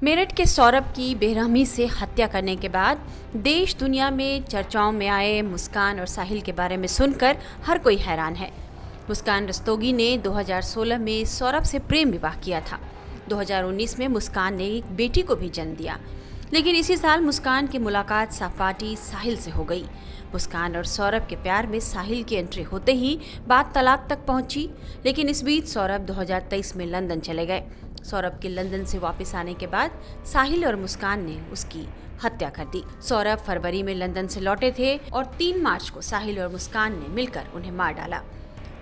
मेरठ के सौरभ की बेरहमी से हत्या करने के बाद देश दुनिया में चर्चाओं में आए मुस्कान और साहिल के बारे में सुनकर हर कोई हैरान है। मुस्कान रस्तोगी ने 2016 में सौरभ से प्रेम विवाह किया था। 2019 में मुस्कान ने एक बेटी को भी जन्म दिया, लेकिन इसी साल मुस्कान की मुलाकात सहपाठी साहिल से हो गई। मुस्कान और सौरभ के प्यार में साहिल की एंट्री होते ही बात तलाक तक पहुंची, लेकिन इस बीच सौरभ 2023 में लंदन चले गए। सौरभ के लंदन से वापस आने के बाद साहिल और मुस्कान ने उसकी हत्या कर दी। सौरभ फरवरी में लंदन से लौटे थे और 3 मार्च को साहिल और मुस्कान ने मिलकर उन्हें मार डाला।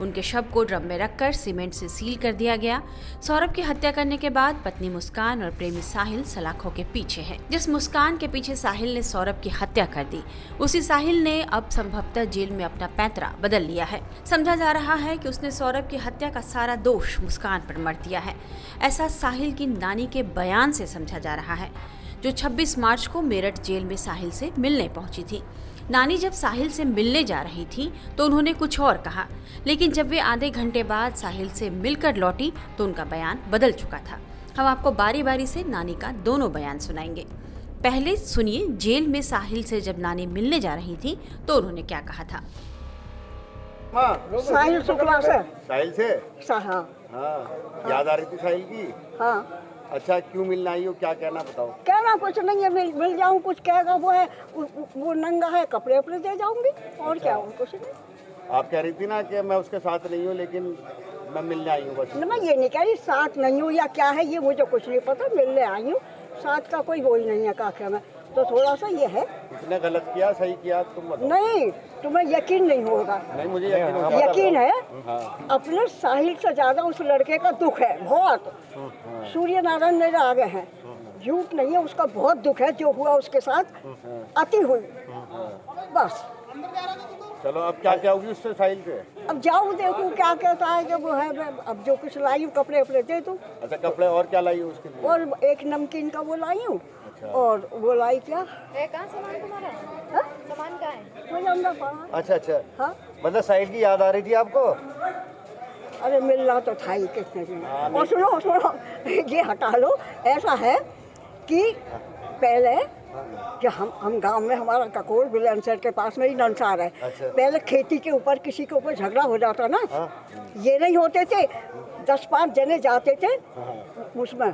उनके शव को ड्रम में रखकर सीमेंट से सील कर दिया गया। सौरभ की हत्या करने के बाद पत्नी मुस्कान और प्रेमी साहिल सलाखों के पीछे हैं। जिस मुस्कान के पीछे साहिल ने सौरभ की हत्या कर दी, उसी साहिल ने अब संभवतः जेल में अपना पैंतरा बदल लिया है। समझा जा रहा है कि उसने सौरभ की हत्या का सारा दोष मुस्कान पर मढ़ दिया है। ऐसा साहिल की नानी के बयान से समझा जा रहा है, जो 26 मार्च को मेरठ जेल में साहिल से मिलने पहुंची थी। नानी जब साहिल से मिलने जा रही थी तो उन्होंने कुछ और कहा, लेकिन जब वे आधे घंटे बाद साहिल से मिलकर लौटी तो उनका बयान बदल चुका था। हम आपको बारी बारी से नानी का दोनों बयान सुनाएंगे। पहले सुनिए जेल में साहिल से जब नानी मिलने जा रही थी तो उन्होंने क्या कहा था। साहिल शुक्ला से। साहिल से? हाँ। याद आ रही थी साहिल की? हाँ। अच्छा, क्यों मिलना आई हो, क्या कहना बताओ। कहना कुछ नहीं है, मिल जाऊं, कुछ कहेगा वो है वो नंगा है, कपड़े अपने दे जाऊंगी और क्या हूँ, कुछ नहीं। आप कह रही थी ना कि मैं उसके साथ नहीं हूँ, लेकिन मैं मिलने आई हूँ बस। मैं ये नहीं कह रही साथ नहीं हूँ या क्या है, ये मुझे कुछ नहीं पता, मिलने आई हूँ। साथ का कोई वो ही नहीं है काके में, तो थोड़ा सा ये है। इसने गलत किया सही किया तुम बताओ। नहीं, तुम्हें यकीन नहीं होगा। नहीं, मुझे यकीन है। हाँ। अपने साहिल से ज्यादा उस लड़के का दुख है बहुत। सूर्य नारायण मेरे आगे हैं, झूठ नहीं है, उसका बहुत दुख है जो हुआ उसके साथ, अति हुई बस। चलो अब क्या क्या होगी उससे साहिल से? अब जाऊँ देखूँ क्या कहता है कि वो है, अब जो कुछ लाई हूँ कपड़े अपने दे दूँ। अच्छा, कपड़े और क्या लाई हो उसके लिए? और एक नमकीन का वो लाई हूँ। और वो लाई क्या कहाँ सामान तुम्हारा? हा? सामान कहाँ है? वो अंदर पड़ा। अच्छा। हाँ, मतलब साहिल की याद आ रही थी आपको? अरे मिल रहा तो था ही किसने दिन। और सुनो ये हटा लो। ऐसा है कि पहले कि हम गांव में, हमारा ककोर बिलंसर के पास में ही नंसार है। अच्छा। पहले खेती के ऊपर किसी के ऊपर झगड़ा हो जाता ना, ये नहीं होते थे, 10-5 जने जाते थे उसमें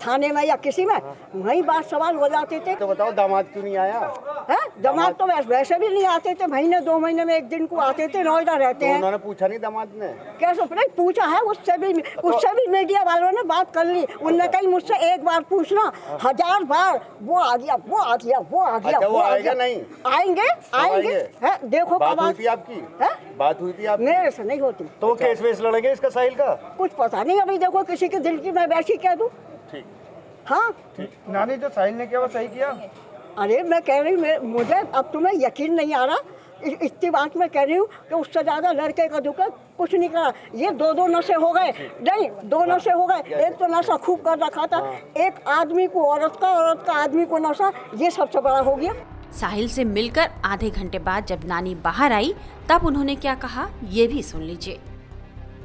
थाने में या किसी में, वहीं बात सवाल हो जाते थे। तो बताओ दामाद क्यों नहीं आया? है दामाद तो वैसे भी नहीं आते थे, महीने 2 महीने में एक दिन को आते थे, नोएडा रहते हैं। उन्होंने पूछा नहीं दामाद ने? कैसे नहीं पूछा है, उससे भी मीडिया वालों ने बात कर ली। उनने कही मुझसे एक बार पूछना, 1000 बार वो आ गया, वो आ गया, वो आ गया। अच्छा, वो आएगा नहीं? आएंगे है, देखो बात हुई थी आपकी? है? बात हुई थी आपकी? मेरे से नहीं होती। तो केस वेस लड़ेंगे इसका साहिल का? कुछ पता नहीं, अभी देखो किसी के दिल की मैं वैसी कह दूं। ठीक। हाँ नानी, जो साहिल ने किया वो सही किया? अरे मैं कह रही हूँ, मुझे अब तुम्हें यकीन नहीं आ रहा, इतनी बात मैं कह रही हूँ कि उससे ज्यादा लड़के का दुख है, कुछ नहीं करा। ये 2 नशे हो गए, नहीं 2 नशे हो गए। एक तो नशा खूब कर रखा था, एक आदमी को औरत का आदमी को नशा, ये सबसे बड़ा हो गया। साहिल से मिलकर आधे घंटे बाद जब नानी बाहर आई तब उन्होंने क्या कहा, ये भी सुन लीजिए।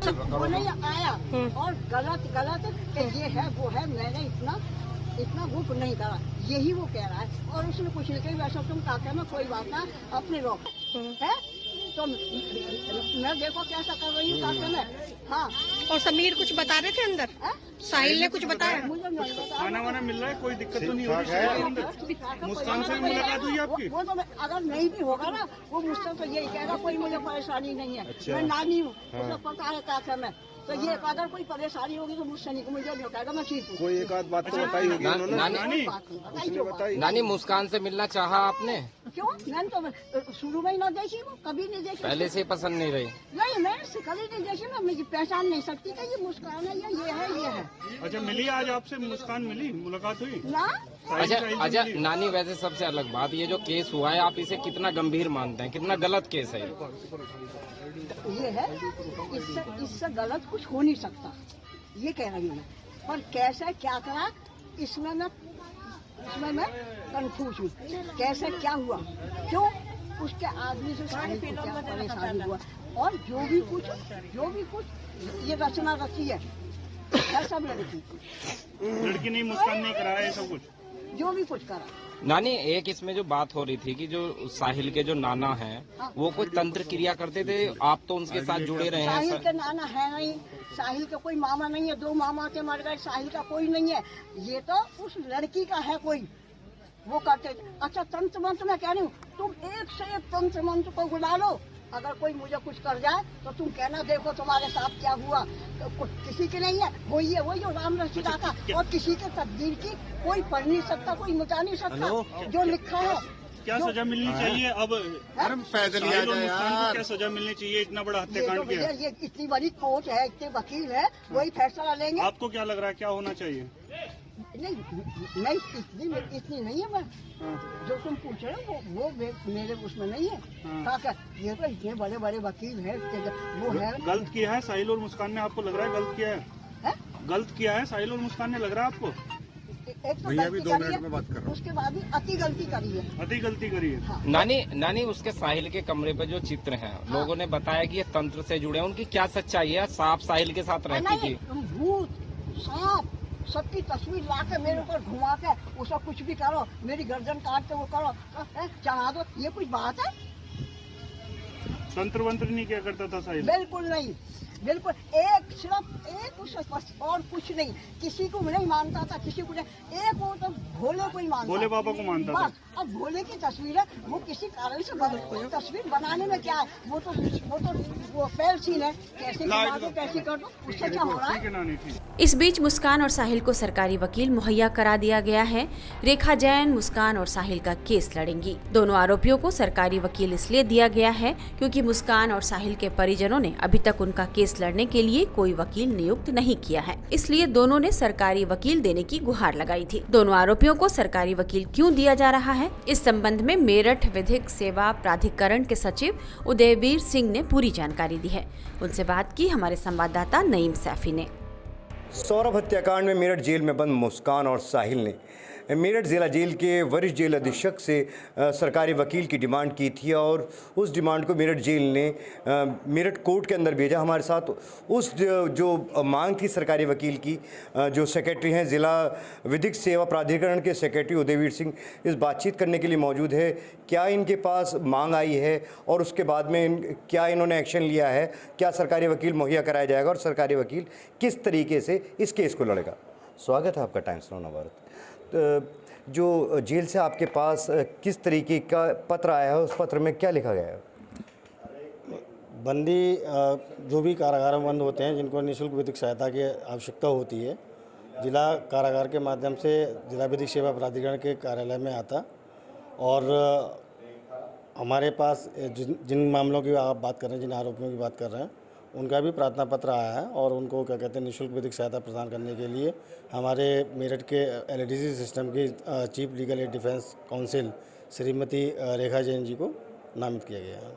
वो नहीं आया और गलत कि ये है वो है, मैंने इतना वो नहीं करा, यही वो कह रहा है। और उसने कुछ नहीं कही, वैसा तुम काका में कोई बात ना, अपने रोक है तो मैं देखो कैसा कर रही हूँ काका में। हाँ। और समीर कुछ बता रहे थे अंदर? साहिल ने कुछ बताया? मुझे नहीं पता। खाना वाना मिल रहा है, कोई दिक्कत तो नहीं हो रही? मुस्कान से भी मुलाकात हुई आपकी? वो तो अगर नहीं भी होगा ना, वो मुझसे तो यही कहेगा कोई मुझे परेशानी नहीं है। अच्छा। मैं नानी हूँ, मुझे पता है काका में, तो ये अगर कोई परेशानी होगी तो मुझसे नहीं, मुझे नहीं कहेगा, मैं ठीक हूँ। कोई एक आध बात तो बताई होगी उन्होंने? नानी, मुस्कान से मिलना चाहा आपने? क्यों? मैंने तो शुरू में ही ना देखी, वो कभी नहीं देखी। पहले से पसंद नहीं रही? नहीं, मैं कभी नहीं देखी ना, मुझे पहचान नहीं सकती कि ये मुस्कान है या ये है। अच्छा, मिली आज आपसे मुस्कान, मिली, मुलाकात हुई ना? अच्छा नानी, वैसे सबसे अलग बात, ये जो केस हुआ है आप इसे कितना गंभीर मानते हैं, कितना गलत केस है ये है, इससे गलत कुछ हो नहीं सकता, ये कह रही हूँ मैं। पर कैसे क्या करा, इसमें मैं कंफ्यूज हूँ। कैसे क्या हुआ, क्यों उसके आदमी से साहिल को क्या परेशानी हुआ, और जो भी कुछ ये रचना रची है है सब लड़की की। लड़की नहीं, मुस्कान नहीं कराया ये सब कुछ। जो भी कुछ करा। नानी, एक इसमें जो बात हो रही थी कि जो साहिल के जो नाना हैं वो कोई तंत्र क्रिया करते थे, आप तो उनके साथ जुड़े रहे हैं साहिल सर। के नाना है नहीं, साहिल का कोई मामा नहीं है, 2 मामा के मर गए, साहिल का कोई नहीं है, ये तो उस लड़की का है कोई, वो करते थे। अच्छा तंत्र मंत्र मैं कह रही हूँ, तुम एक से एक तंत्र मंत्र को बुला लो, अगर कोई मुझे कुछ कर जाए तो तुम कहना देखो तुम्हारे साथ क्या हुआ। तो किसी के नहीं है, वही है, वही जो राम रसीदा का, और किसी के तकदीर की कोई पढ़ नहीं सकता, कोई मिटा नहीं सकता, जो लिखा है। क्या सजा मिलनी चाहिए अब? पैदल साहिल और मुस्कान को क्या सजा मिलनी चाहिए? इतना बड़ा ये तो हत्याकांड भैया किया। ये इतनी बड़ी कोर्ट है, इतने वकील है, वही फैसला लेंगे। आपको क्या लग रहा है क्या होना चाहिए? नहीं इतनी नहीं है, मैं जो तुम पूछ रहे हो वो मेरे उसमें नहीं है। क्या ये तो इतने बड़े बड़े वकील हैं, वो है। गलत किया है साहिल और मुस्कान ने, आपको लग रहा है गलत किया है? गलत किया है साहिल और मुस्कान ने, लग रहा है आपको? एक तो गलती करी है, उसके बाद ही अति गलती करी है। अति गलती करी है। हाँ। नानी, उसके साहिल के कमरे पे जो चित्र हैं, लोगों ने बताया कि ये तंत्र से जुड़े हैं, उनकी क्या सच्चाई है? सांप साहिल के साथ रहती थी। भूत सांप सबकी तस्वीर ला के मेरे ऊपर घुमा के उसका कुछ भी करो, मेरी गर्दन काट के वो करो, चढ़ा दो, ये कुछ बात है? तंत्र वंत्र नहीं किया करता था साहिल? बिल्कुल नहीं, बिल्कुल सिर्फ एक उससे बस और कुछ नहीं, किसी को नहीं मानता था, किसी को नहीं, एक वो तो भोले को ही मानता, भोले बाबा को मानता था। बस। अब भोले की तस्वीर है, वो किसी कारण से तस्वीर बनाने में क्या है, वो फेल सीन है, कैसे बना दो कैसे कर दो, उससे क्या हो रहा है? ठीक है नानी, ठीक। इस बीच मुस्कान और साहिल को सरकारी वकील मुहैया करा दिया गया है। रेखा जैन मुस्कान और साहिल का केस लड़ेंगी। दोनों आरोपियों को सरकारी वकील इसलिए दिया गया है क्योंकि मुस्कान और साहिल के परिजनों ने अभी तक उनका केस लड़ने के लिए कोई वकील नियुक्त नहीं किया है, इसलिए दोनों ने सरकारी वकील देने की गुहार लगाई थी। दोनों आरोपियों को सरकारी वकील क्यों दिया जा रहा है, इस संबंध में मेरठ विधिक सेवा प्राधिकरण के सचिव उदयवीर सिंह ने पूरी जानकारी दी है। उनसे बात की हमारे संवाददाता नईम सैफी ने। सौरभ हत्याकांड में मेरठ जेल में बंद मुस्कान और साहिल ने मेरठ जिला जेल के वरिष्ठ जेल अधीक्षक से सरकारी वकील की डिमांड की थी और उस डिमांड को मेरठ जेल ने मेरठ कोर्ट के अंदर भेजा। हमारे साथ उस जो मांग थी सरकारी वकील की, जो सेक्रेटरी हैं जिला विधिक सेवा प्राधिकरण के सेक्रेटरी उदयवीर सिंह, इस बातचीत करने के लिए मौजूद है। क्या इनके पास मांग आई है और उसके बाद में क्या इन्होंने एक्शन लिया है, क्या सरकारी वकील मुहैया कराया जाएगा और सरकारी वकील किस तरीके से इस केस को लड़ेगा। स्वागत है आपका टाइम्स नौ नवभारत। जो जेल से आपके पास किस तरीके का पत्र आया है, उस पत्र में क्या लिखा गया है? बंदी जो भी कारागार में बंद होते हैं जिनको निःशुल्क विधिक सहायता की आवश्यकता होती है, जिला कारागार के माध्यम से जिला विधिक सेवा प्राधिकरण के कार्यालय में आता और हमारे पास जिन मामलों की आप बात कर रहे हैं, जिन आरोपियों की बात कर रहे हैं, उनका भी प्रार्थना पत्र आया है और उनको क्या कहते हैं निःशुल्क विधिक सहायता प्रदान करने के लिए हमारे मेरठ के एलडीसी सिस्टम की chief legal aid defence counsel Shrimati Rekha Jain ji को नामित किया गया है।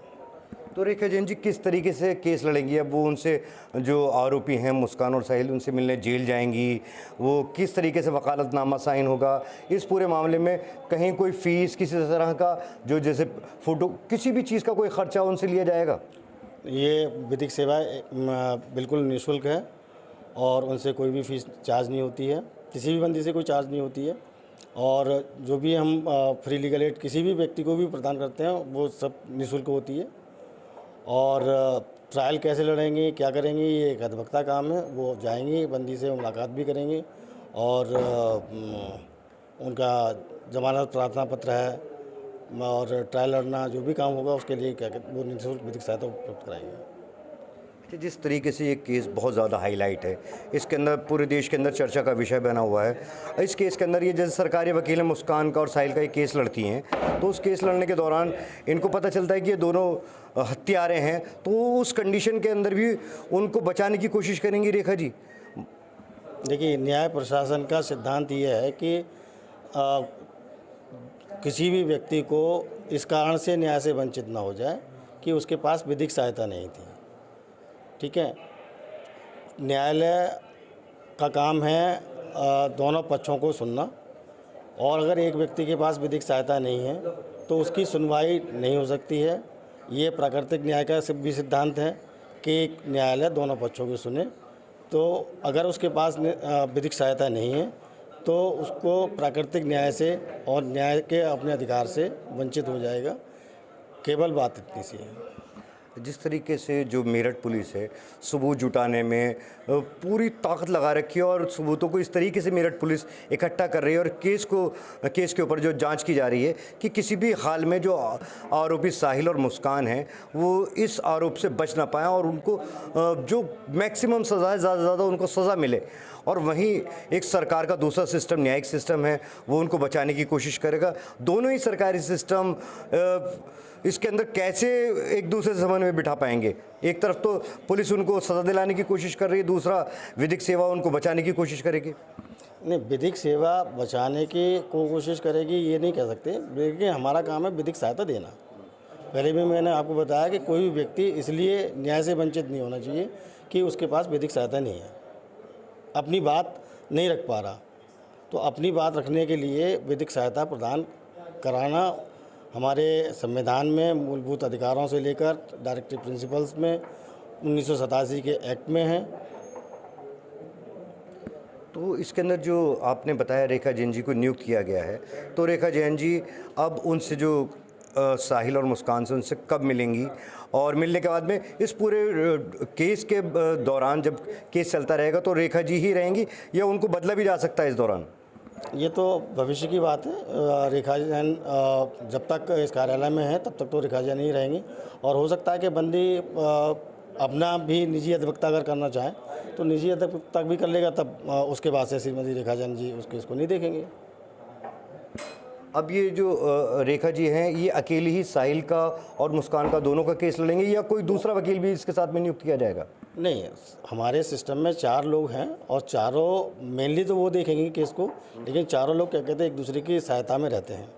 तो रेखा जैन जी किस तरीके से केस लड़ेंगी? अब वो उनसे जो आरोपी हैं मुस्कान और साहिल, उनसे मिलने जेल जाएंगी, वो किस तरीके से वकालतनामा साइन होगा? इस पूरे मामले में कहीं कोई फ़ीस किसी तरह का जो जैसे फ़ोटो किसी भी चीज़ का कोई ख़र्चा उनसे लिया जाएगा? ये विधिक सेवा बिल्कुल निःशुल्क है और उनसे कोई भी फीस चार्ज नहीं होती है, किसी भी बंदी से कोई चार्ज नहीं होती है और जो भी हम फ्री लीगल एड किसी भी व्यक्ति को भी प्रदान करते हैं वो सब निःशुल्क होती है। और ट्रायल कैसे लड़ेंगे, क्या करेंगे, ये एक अधिवक्ता काम है, वो जाएंगे, बंदी से मुलाकात भी करेंगे और उनका जमानत प्रार्थना पत्र है और ट्रायल लड़ना जो भी काम होगा उसके लिए क्या कहते वो निःशुल्क विधिक सहायता उपलब्ध कराएंगे। जिस तरीके से ये केस बहुत ज़्यादा हाईलाइट है, इसके अंदर पूरे देश के अंदर चर्चा का विषय बना हुआ है। इस केस के अंदर ये जैसे सरकारी वकील है मुस्कान का और साहिल का ये केस लड़ती हैं, तो उस केस लड़ने के दौरान इनको पता चलता है कि ये दोनों हत्यारे हैं, तो उस कंडीशन के अंदर भी उनको बचाने की कोशिश करेंगी रेखा जी? देखिए, न्याय प्रशासन का सिद्धांत ये है कि किसी भी व्यक्ति को इस कारण से न्याय से वंचित ना हो जाए कि उसके पास विधिक सहायता नहीं थी। ठीक है, न्यायालय का काम है दोनों पक्षों को सुनना और अगर एक व्यक्ति के पास विधिक सहायता नहीं है तो उसकी सुनवाई नहीं हो सकती है। ये प्राकृतिक न्याय का भी सिद्धांत है कि न्यायालय दोनों पक्षों को सुने। तो अगर उसके पास विधिक सहायता नहीं है तो उसको प्राकृतिक न्याय से और न्याय के अपने अधिकार से वंचित हो जाएगा। केवल बात इतनी सी है। जिस तरीके से जो मेरठ पुलिस है सबूत जुटाने में पूरी ताकत लगा रखी है और सबूतों को इस तरीके से मेरठ पुलिस इकट्ठा कर रही है और केस के ऊपर जो जांच की जा रही है कि किसी भी हाल में जो आरोपी साहिल और मुस्कान हैं वो इस आरोप से बच ना पाएँ और उनको जो मैक्सिमम सज़ा है ज़्यादा से ज़्यादा उनको सज़ा मिले। और वहीं एक सरकार का दूसरा सिस्टम न्यायिक सिस्टम है वो उनको बचाने की कोशिश करेगा। दोनों ही सरकारी सिस्टम इसके अंदर कैसे एक दूसरे से समन्वय बिठा पाएंगे। एक तरफ तो पुलिस उनको सज़ा दिलाने की कोशिश कर रही है, दूसरा विधिक सेवा उनको बचाने की कोशिश करेगी। नहीं, विधिक सेवा बचाने की कोशिश करेगी ये नहीं कह सकते, लेकिन हमारा काम है विधिक सहायता देना। पहले भी मैंने आपको बताया कि कोई भी व्यक्ति इसलिए न्याय से वंचित नहीं होना चाहिए कि उसके पास विधिक सहायता नहीं है, अपनी बात नहीं रख पा रहा, तो अपनी बात रखने के लिए विधिक सहायता प्रदान कराना हमारे संविधान में मूलभूत अधिकारों से लेकर डायरेक्टिव प्रिंसिपल्स में 1987 के एक्ट में है। तो इसके अंदर जो आपने बताया रेखा जैन जी को नियुक्त किया गया है, तो रेखा जैन जी अब उनसे जो साहिल और मुस्कान से उनसे कब मिलेंगी और मिलने के बाद में इस पूरे केस के दौरान जब केस चलता रहेगा तो रेखा जी ही रहेंगी या उनको बदला भी जा सकता है इस दौरान? ये तो भविष्य की बात है। रेखा जैन जब तक इस कार्यालय में है तब तक तो रेखा जैन ही रहेंगी और हो सकता है कि बंदी अपना भी निजी अधिवक्ता अगर करना चाहे तो निजी अधिवक्ता भी कर लेगा, तब उसके बाद से श्रीमती रेखा जैन जी उस केस को नहीं देखेंगे। अब ये जो रेखा जी हैं ये अकेली ही साहिल का और मुस्कान का दोनों का केस लड़ेंगे या कोई दूसरा वकील भी इसके साथ में नियुक्त किया जाएगा? नहीं, हमारे सिस्टम में 4 लोग हैं और चारों मेनली तो वो देखेंगे केस को, लेकिन चारों लोग क्या कहते हैं एक दूसरे की सहायता में रहते हैं।